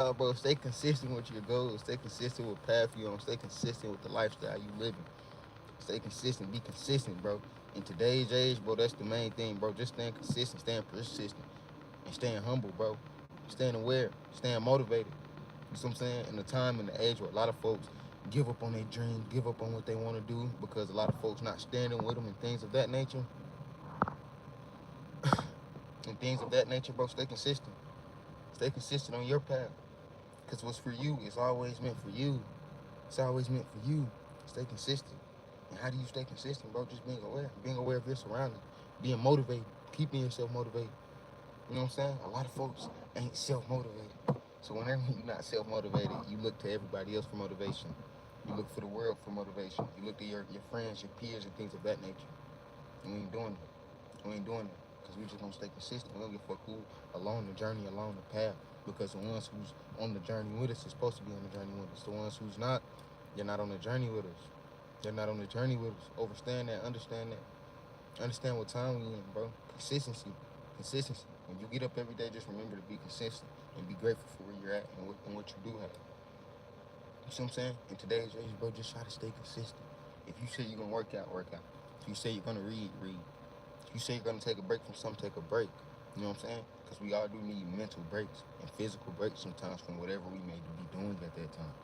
Bro, stay consistent with your goals. Stay consistent with path you on. Stay consistent with the lifestyle you living. Stay consistent. Be consistent, bro. In today's age, bro, that's the main thing, bro. Just staying consistent, staying persistent, and staying humble, bro. Staying aware, staying motivated. You see what I'm saying? In the time and the age where a lot of folks give up on their dreams, give up on what they want to do because a lot of folks not standing with them and things of that nature. And things of that nature, bro, stay consistent. Stay consistent on your path. Because what's for you is always meant for you. It's always meant for you. Stay consistent. And how do you stay consistent, bro? Just being aware of your surroundings, being motivated, keeping yourself motivated. You know what I'm saying? A lot of folks ain't self-motivated. So whenever you're not self-motivated, you look to everybody else for motivation. You look for the world for motivation. You look to your friends, your peers, and things of that nature. And we ain't doing it. We ain't doing it. Because we just gonna stay consistent. We don't give a fuck who along the journey, along the path. Because the ones who's on the journey with us is supposed to be on the journey with us. The ones who's not, they're not on the journey with us. They're not on the journey with us. Understand that. Understand that. Understand what time we in, bro. Consistency. Consistency. When you get up every day, just remember to be consistent and be grateful for where you're at and what you do have. You see what I'm saying? In today's age, bro, just try to stay consistent. If you say you're gonna work out, work out. If you say you're gonna read, read. If you say you're gonna take a break from something, take a break. You know what I'm saying? Because we all do need mental breaks and physical breaks sometimes from whatever we may be doing at that time.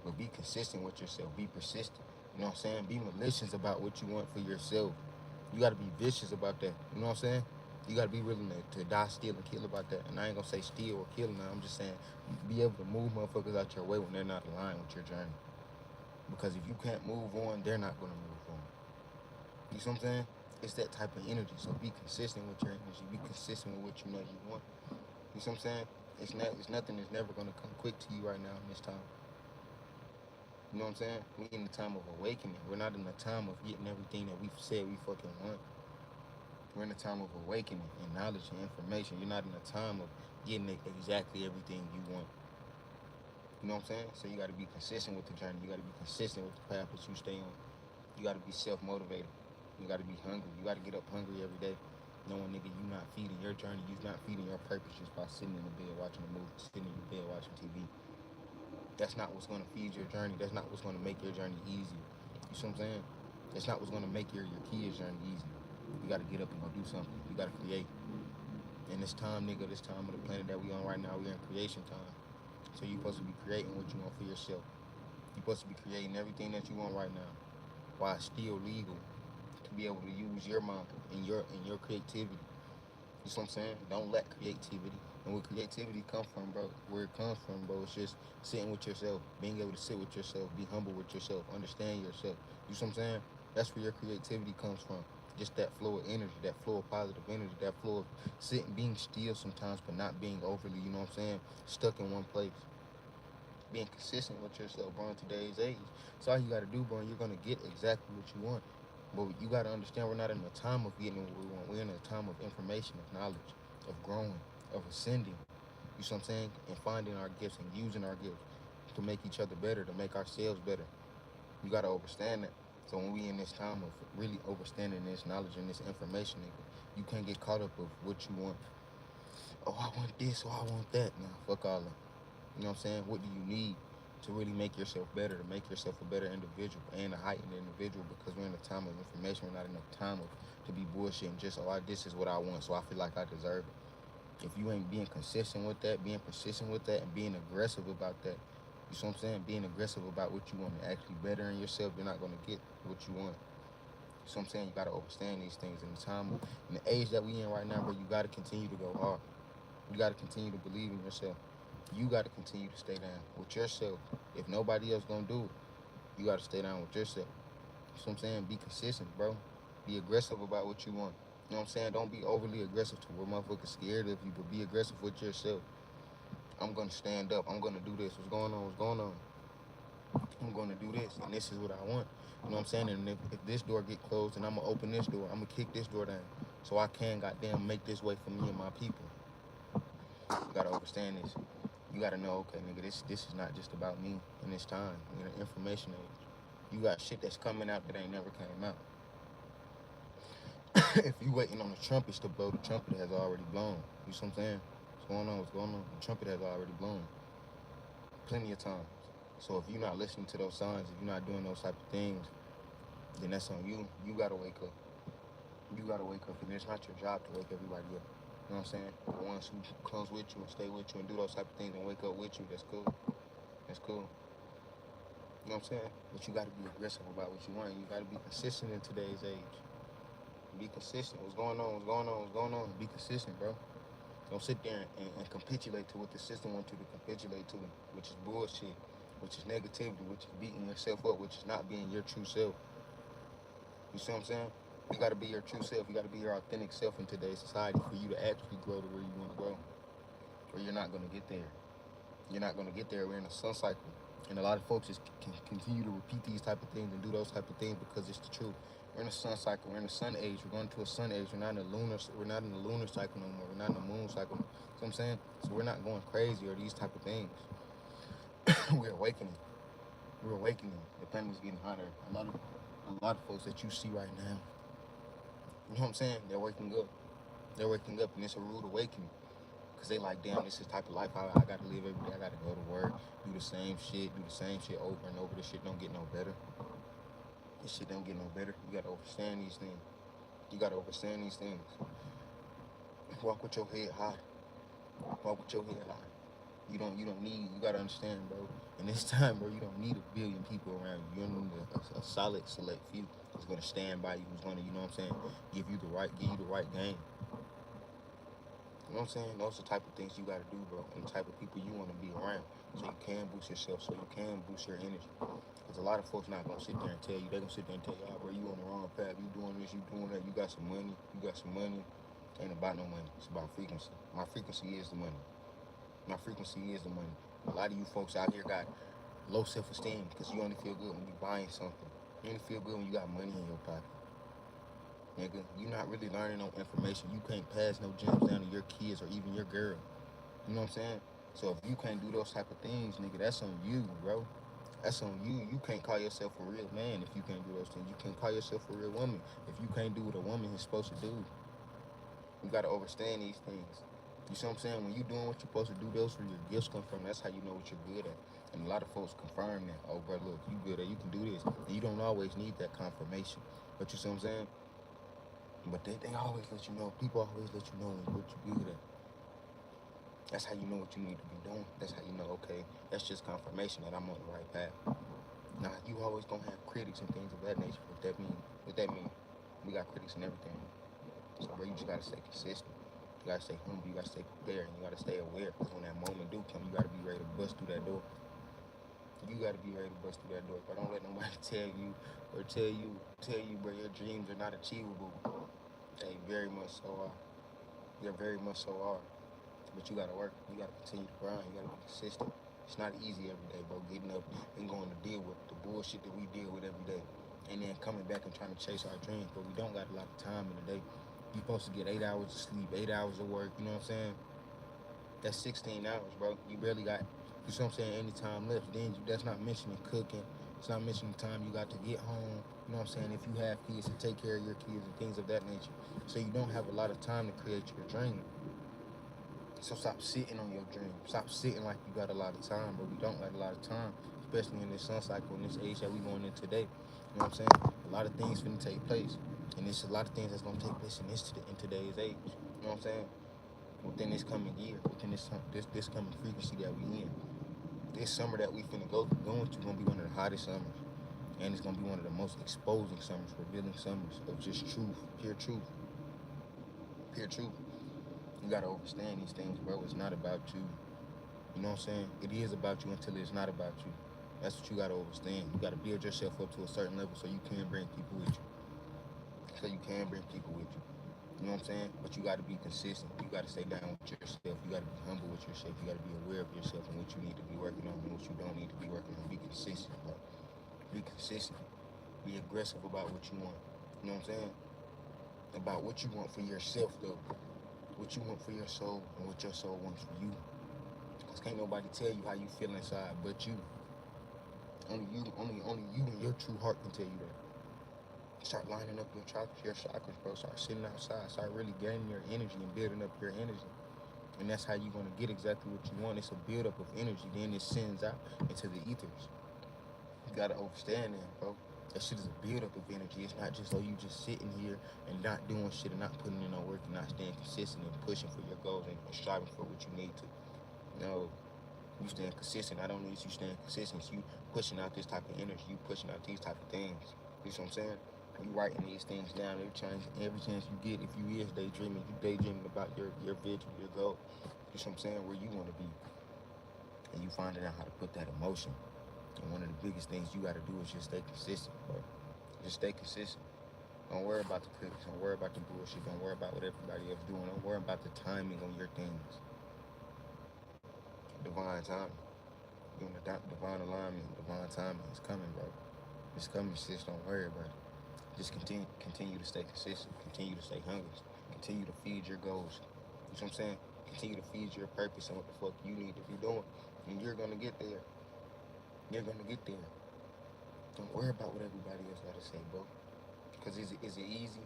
But be consistent with yourself. Be persistent. You know what I'm saying? Be malicious about what you want for yourself. You gotta be vicious about that. You know what I'm saying? You gotta be willing to die, steal, and kill about that. And I ain't gonna say steal or kill now. I'm just saying be able to move motherfuckers out your way when they're not aligned with your journey. Because if you can't move on, they're not gonna move on. You see what I'm saying? It's that type of energy. So be consistent with your energy. Be consistent with what you know you want. You see what I'm saying? It's nothing that's never gonna come quick to you right now in this time. You know what I'm saying? We in the time of awakening. We're not in the time of getting everything that we've said we fucking want. We're in a time of awakening and knowledge and information. You're not in a time of getting exactly everything you want. You know what I'm saying? So you got to be consistent with the journey. You got to be consistent with the path that you stay on. You got to be self-motivated. You got to be hungry. You got to get up hungry every day. Knowing, nigga, you not feeding your journey. You not feeding your purpose just by sitting in the bed watching a movie, sitting in your bed watching TV. That's not what's going to feed your journey. That's not what's going to make your journey easier. You see what I'm saying? That's not what's going to make your kids' journey easy. You got to get up and go do something. You got to create. And this time, nigga, this time of the planet that we on right now, we in creation time. So you supposed to be creating what you want for yourself. You supposed to be creating everything that you want right now, while it's still legal to be able to use your mind and your creativity. You see what I'm saying? Don't lack creativity. And where creativity come from, bro, where it comes from, bro, it's just sitting with yourself, being able to sit with yourself, be humble with yourself, understand yourself. You see what I'm saying? That's where your creativity comes from. Just that flow of energy, that flow of positive energy, that flow of sitting, being still sometimes, but not being overly, you know what I'm saying, stuck in one place. Being consistent with yourself, bro, in today's age. So all you gotta do, bro, you're gonna get exactly what you want. But you gotta understand we're not in a time of getting what we want. We're in a time of information, of knowledge, of growing, of ascending. You see what I'm saying? And finding our gifts and using our gifts to make each other better, to make ourselves better. You gotta understand that. So when we in this time of really understanding this knowledge and this information, nigga, you can't get caught up with what you want. Oh, I want this, or I want that. Nah, fuck all that. You know what I'm saying? What do you need to really make yourself better, to make yourself a better individual and a heightened individual? Because we're in a time of information. We're not in a time of to be bullshitting. Just this is what I want, so I feel like I deserve it. If you ain't being consistent with that, being persistent with that, and being aggressive about that, you see what I'm saying? Being aggressive about what you want and actually bettering yourself, you're not gonna get what you want. You see what I'm saying? You gotta understand these things in the time, in the age that we in right now, bro. You gotta continue to go hard. You gotta continue to believe in yourself. You got to continue to stay down with yourself. If nobody else gonna do it, you got to stay down with yourself. You know what I'm saying? Be consistent, bro. Be aggressive about what you want. You know what I'm saying? Don't be overly aggressive to where motherfuckers scared of you, but be aggressive with yourself. I'm gonna stand up. I'm gonna do this. What's going on? What's going on? I'm gonna do this, and this is what I want. You know what I'm saying? And if this door get closed, and I'm gonna open this door, I'm gonna kick this door down, so I can goddamn make this way for me and my people. You gotta understand this. You gotta know, okay, nigga, this is not just about me in this time. You know, information age. You got shit that's coming out that ain't never came out. If you waiting on the trumpets to blow, the trumpet has already blown. You see what I'm saying? going on? What's going on? The trumpet has already blown plenty of times. So if you're not listening to those signs, if you're not doing those type of things, then that's on you. You gotta wake up. You gotta wake up, and it's not your job to wake everybody up. You know what I'm saying? The ones who comes with you and stay with you and do those type of things and wake up with you, that's cool. That's cool. You know what I'm saying? But you gotta be aggressive about what you want. You gotta be consistent in today's age. Be consistent. What's going on? What's going on? What's going on? Be consistent, bro. Don't sit there and capitulate to what the system wants you to capitulate to, which is bullshit, which is negativity, which is beating yourself up, which is not being your true self. You see what I'm saying? You gotta be your true self. You gotta be your authentic self in today's society for you to actually grow to where you want to grow. Or you're not gonna get there. You're not gonna get there. We're in a sun cycle, and a lot of folks just can continue to repeat these type of things and do those type of things because it's the truth. We're in a sun cycle. We're in a sun age. We're going to a sun age. We're not in a lunar. We're not in the lunar cycle no more. We're not in the moon cycle. You know what I'm saying? So we're not going crazy or these type of things. We're awakening. We're awakening. The planet is getting hotter. A lot of folks that you see right now, you know what I'm saying? They're waking up. They're waking up, and it's a rude awakening. Cause they like, damn, this is the type of life I gotta live every day. I gotta go to work, do the same shit over and over. This shit don't get no better. This shit don't get no better. You gotta understand these things. You gotta understand these things. Walk with your head high. Walk with your head high. You don't need, you gotta understand, bro. In this time, bro, you don't need a billion people around you. You don't need a solid select few who's gonna stand by you, who's gonna, you know what I'm saying, give you the right game. You know what I'm saying? Those are the type of things you gotta do, bro, and the type of people you wanna be around, so you can boost yourself, so you can boost your energy. Because a lot of folks not gonna sit there and tell you, they gonna sit there and tell you, oh, bro, you on the wrong path, you doing this, you doing that, you got some money. Ain't about no money. It's about frequency. My frequency is the money. My frequency is the money. A lot of you folks out here got low self-esteem because you only feel good when you buying something. You only feel good when you got money in your pocket. Nigga, you not really learning no information. You can't pass no gems down to your kids or even your girl. You know what I'm saying? So if you can't do those type of things, nigga, that's on you, bro. That's on you. You can't call yourself a real man if you can't do those things. You can't call yourself a real woman if you can't do what a woman is supposed to do. You gotta understand these things. You see what I'm saying? When you doing what you're supposed to do, those where your gifts come from. That's how you know what you're good at. And a lot of folks confirm that. Oh, bro, look, you good at, you can do this. And you don't always need that confirmation. But you see what I'm saying? But they always let you know. People always let you know what you're good at. That's how you know what you need to be doing. That's how you know, okay, that's just confirmation that I'm on the right path. Now, you always gonna have critics and things of that nature. What that mean? We got critics and everything. So, bro, you just gotta stay consistent. You gotta stay humble. You gotta stay prepared. And you gotta stay aware. Because when that moment do come, you gotta be ready to bust through that door. You gotta be ready to bust through that door. But don't let nobody tell you, bro, your dreams are not achievable. They very much so are. They're very much so are. But you gotta work. You gotta continue to grind. You gotta be consistent. It's not easy every day, bro. Getting up and going to deal with the bullshit that we deal with every day. And then coming back and trying to chase our dreams. But we don't got a lot of time in the day. You're supposed to get 8 hours of sleep, 8 hours of work. You know what I'm saying? That's 16 hours, bro. You barely got, you see what I'm saying, any time left. Then that's not mentioning cooking. It's not mentioning the time you got to get home. You know what I'm saying? If you have kids, to take care of your kids and things of that nature. So you don't have a lot of time to create your dream. So stop sitting on your dream. Stop sitting like you got a lot of time, but we don't got a lot of time, especially in this sun cycle, in this age that we going in today. You know what I'm saying? A lot of things finna take place, and it's a lot of things that's gonna take place in today's age. You know what I'm saying? Within this coming year, within this coming frequency that we in, this summer that we finna going to gonna be one of the hottest summers, and it's gonna be one of the most exposing summers, revealing summers of just truth, pure truth, pure truth. You gotta understand these things, bro. It's not about you. You know what I'm saying? It is about you until it's not about you. That's what you gotta understand. You gotta build yourself up to a certain level so you can bring people with you. You know what I'm saying? But you gotta be consistent. You gotta stay down with yourself. You gotta be humble with yourself. You gotta be aware of yourself and what you need to be working on and what you don't need to be working on. Be consistent, bro. Be consistent. Be aggressive about what you want. You know what I'm saying? About what you want for yourself, though. What you want for your soul and what your soul wants for you. Because can't nobody tell you how you feel inside but you. Only you and your true heart can tell you that. Start lining up your chakras, bro. Start sitting outside. Start really gaining your energy and building up your energy. And that's how you're gonna get exactly what you want. It's a buildup of energy, then it sends out into the ethers. You gotta understand that, bro. That shit is a buildup of energy. It's not just, oh, you just sitting here and not doing shit and not putting in no work and not staying consistent and pushing for your goals and striving for what you need to. No, you staying consistent. I don't need you staying consistent. You pushing out this type of energy. You pushing out these type of things. You see what I'm saying? You writing these things down every chance you get. If you is daydreaming, you daydreaming about your vision, your goal. You see what I'm saying? Where you want to be, and you finding out how to put that emotion. And one of the biggest things you got to do is just stay consistent, bro. Just stay consistent. Don't worry about the clicks. Don't worry about the bullshit. Don't worry about what everybody else doing. Don't worry about the timing on your things. Divine timing. You're in the divine alignment. Divine timing is coming, bro. It's coming, sis. Don't worry about it. Just continue to stay consistent. Continue to stay hungry. Continue to feed your goals. You know what I'm saying? Continue to feed your purpose and what the fuck you need to be doing. And you're gonna get there. You're gonna get there. Don't worry about what everybody else gotta say, bro. Cause is it easy?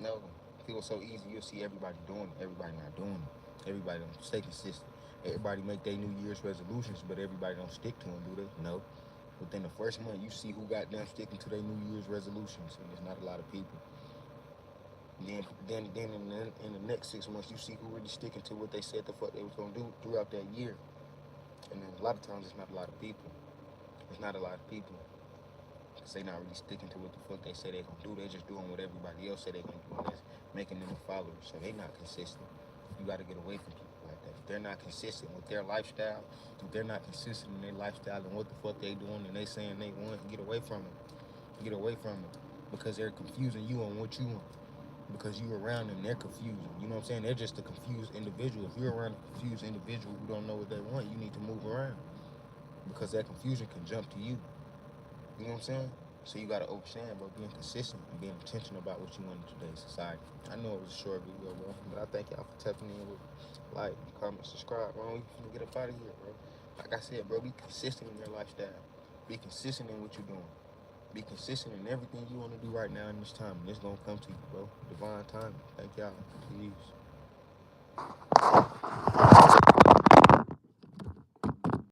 No. It feels so easy. You'll see everybody doing it. Everybody not doing it. Everybody don't stay consistent. Everybody make their New Year's resolutions, but everybody don't stick to them, do they? No. Within the first month, you see who got them sticking to their New Year's resolutions, and there's not a lot of people. Then in the next 6 months, you see who really sticking to what they said the fuck they was gonna do throughout that year. And then a lot of times, it's not a lot of people. It's not a lot of people. Because they not really sticking to what the fuck they say they gonna do. They just doing what everybody else say they gonna do, and that's making them a follower. So they not consistent. You gotta get away from people like that. If they're not consistent with their lifestyle, if they're not consistent in their lifestyle and what the fuck they doing and they saying they want, get away from it. Get away from it. Because they're confusing you on what you want. Because you around them, they're confused. You know what I'm saying? They're just a confused individual. If you're around a confused individual who don't know what they want, you need to move around. Because that confusion can jump to you. You know what I'm saying? So you gotta understand, bro, being consistent and being intentional about what you want in today's society. I know it was a short video, bro, but I thank y'all for tapping in with like, comment, subscribe, bro. We can get up out of here, bro. Like I said, bro, be consistent in your lifestyle. Be consistent in what you're doing. Be consistent in everything you want to do right now in this time, and it's gonna come to you, bro. Divine timing. Thank y'all. Peace.